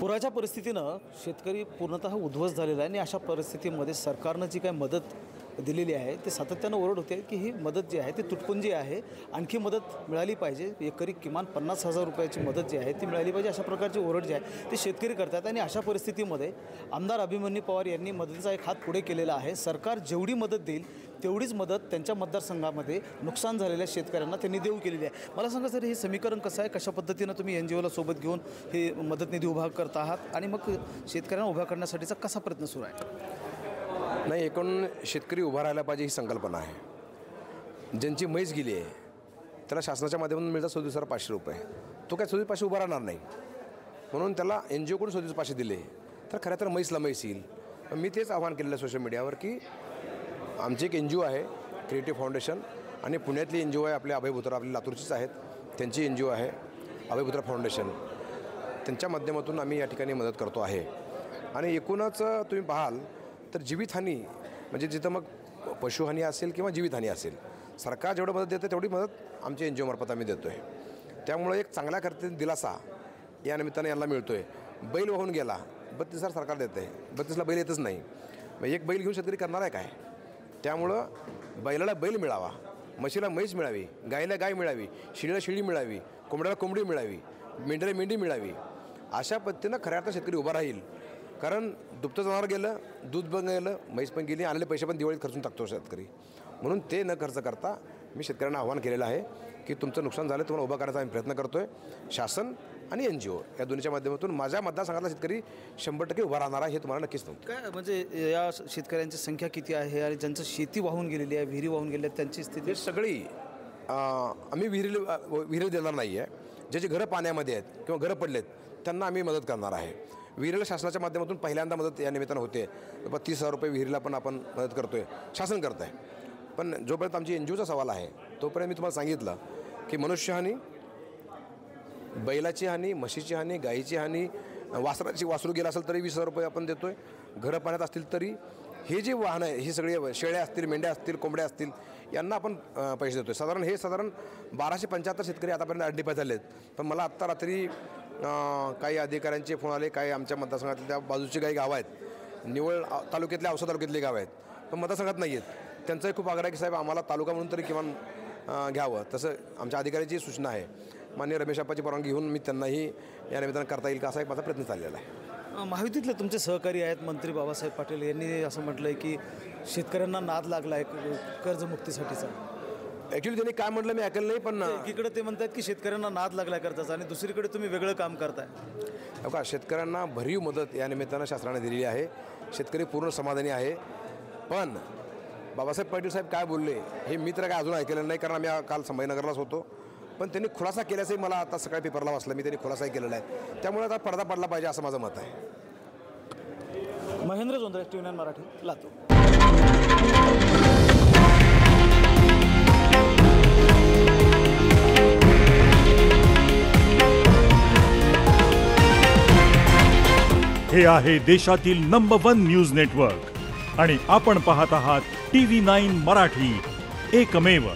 पुराच्या परिस्थितीनं शेतकरी पूर्णतः उद्ध्वस्त झालेला आहे आणि अशा परिस्थितीमध्ये सरकारनं जी काही मदत दिलेली आहे ते सातत्यानं ओरड होते की ही मदत जी आहे ती तुटपुंजी आहे, आणखी मदत मिळाली पाहिजे, एकरी किमान 50,000 रुपयाची मदत जी आहे ती मिळाली पाहिजे, अशा प्रकारची ओरड जी आहे ती शेतकरी करतात। आणि अशा परिस्थितीमध्ये आमदार अभिमन्यू पवार यांनी मदतीचा एक हात पुढे केलेला आहे। सरकार जेवढी मदत देईल तेवढीच मदत त्यांच्या मतदारसंघामध्ये नुकसान झालेल्या शेतकऱ्यांना त्यांनी देऊ केलेली आहे। मला सांगा सर, हे समीकरण कसं आहे, कशा पद्धतीनं तुम्ही NGOला सोबत घेऊन हे मदत निधी उभा करत आहात आणि मग शेतकऱ्यांना उभा करण्यासाठीचा कसा प्रयत्न सुरू आहे? नाही, एकूण शेतकरी उभा राहायला पाहिजे ही संकल्पना आहे। ज्यांची मैस गेली आहे त्याला शासनाच्या माध्यमातून मिळतात 37,500 रुपये, तो काय 37,500 उभा राहणार नाही, म्हणून त्याला NGOकडून 37,500 दिले तर खरं तर मैसला मैस येईल। मी तेच आवाहन केलेलं सोशल मीडियावर की आमची एक NGO आहे क्रिएटिव्ह फाउंडेशन आणि पुण्यातली NGO आहे आपले अभयभूतराव, आपली लातूरचीच आहेत, त्यांची NGO आहे अभयभूतराव फाउंडेशन, त्यांच्या माध्यमातून आम्ही या ठिकाणी मदत करतो आहे। आणि एकूणच तुम्ही पाहाल तर जीवितहानी म्हणजे जिथं मग पशुहानी असेल किंवा जीवितहानी असेल, सरकार जेवढं मदत देतं तेवढी मदत आमच्या NGO मार्फत आम्ही देतो आहे। त्यामुळे एक चांगल्या करते दिलासा या निमित्ताने यांना मिळतो आहे। बैल वाहून गेला 32,000 सरकार देतं आहे, 32ला बैल येतच नाही, मग एक बैल घेऊन शेतकरी करणार आहे काय? त्यामुळं बैलाला बैल मिळावा, म्हशीला म्हैस मिळावी, गायला गाय मिळावी, शिळीला शिळी मिळावी, कोंबड्याला कोंबडी मिळावी, मेंढ्याला मेंढी मिळावी, अशा पद्धतीनं खऱ्या अर्थात शेतकरी उभा राहील। कारण दुभतं जनावर गेलं, दूध पण गेलं, म्हैस पण गेली, आलेले पैसे पण दिवाळीत खर्चून टाकतो शेतकरी, म्हणून ते न खर्च करता मी शेतकऱ्यांना आव्हान केलेलं आहे की तुमचं नुकसान झालं तुम्हाला उभा करायचा आम्ही प्रयत्न करतो आहे। शासन आणि NGO या दोन्हीच्या माध्यमातून माझ्या मतदारसंघातला शेतकरी 100% उभा राहणार आहे, हे तुम्हाला नक्कीच सांगतो। काय म्हणजे या शेतकऱ्यांची संख्या किती आहे आणि ज्यांचं शेती वाहून गेलेली आहे, विहिरी वाहून गेल्या, त्यांची स्थिती सगळी आम्ही विहिरी देणार नाही आहे। ज्याची घरं पाण्यामध्ये आहेत किंवा घरं पडलेत त्यांना आम्ही मदत करणार आहे। विहिरीला शासनाच्या माध्यमातून पहिल्यांदा मदत या निमित्तानं होते, 30,000 रुपये विहिरीला पण आपण मदत करतो आहे, शासन करतं आहे। पण जोपर्यंत आमची NGOचा सवाल आहे तोपर्यंत मी तुम्हाला सांगितलं की मनुष्यहानी, बैलाची हानी, म्हशीची हानी, गाईची हानी, वासरू गेला असेल तरी 20,000 रुपये आपण देतो आहे, घरं पाण्यात असतील तरी, हे जे वाहनं आहे ही सगळी शेळ्या असतील, मेंढ्या असतील, कोंबड्या असतील, यांना आपण पैसे देतो आहे। साधारण 1275 शेतकरी आतापर्यंत आयडेंटिफाय झाले आहेत। पण मला आत्ता रात्री काही अधिकाऱ्यांचे फोन आले, काही आमच्या मतदारसंघातल्या त्या बाजूची काही गावं आहेत, निवळ तालुक्यातल्या औसा तालुक्यातली गावं आहेत पण मतदारसंघात नाही आहेत, त्यांचाही खूप आग्रह आहे की साहेब आम्हाला तालुका म्हणून तरी किमान घ्यावं। तसं आमच्या अधिकाऱ्याची सूचना आहे, माननीय रमेश आप्पाची परवानगी घेऊन मी त्यांनाही या निमित्तानं करता येईल का असा एक माझा प्रयत्न चाललेला आहे। महायुतीतले तुमचे सहकारी आहेत मंत्री बाबासाहेब पाटील यांनी असं म्हटलं आहे की शेतकऱ्यांना नाद लागला आहे कर्जमुक्तीसाठीचा। ॲक्च्युली त्यांनी काय म्हटलं मी ऐकलं नाही, पण एकीकडे ते म्हणतात की शेतकऱ्यांना नाद लागला कर्जाचा आणि दुसरीकडे तुम्ही वेगळं काम करताय। का शेतकऱ्यांना भरीव मदत या निमित्तानं शासनाने दिलेली आहे, शेतकरी पूर्ण समाधानी आहे। पण बाबासाहेब पाटील साहेब काय बोलले हे मी तर काय अजून ऐकलेलं नाही, कारण आम्ही काल संभाजीनगरलाच होतो, पण त्यांनी खुलासा केल्याचंही मला आता सकाळी पेपरला वाचलं, मी त्यांनी खुलासाही केलेला आहे, त्यामुळे आता पडदा पडला पाहिजे असं माझं मत आहे। महेंद्र जोंधळे, TV9 मराठी, लातूर। हे आहे देशातील नंबर 1 न्यूज नेटवर्क आणि आपण पाहत आहात TV9 मराठी, एकमेव।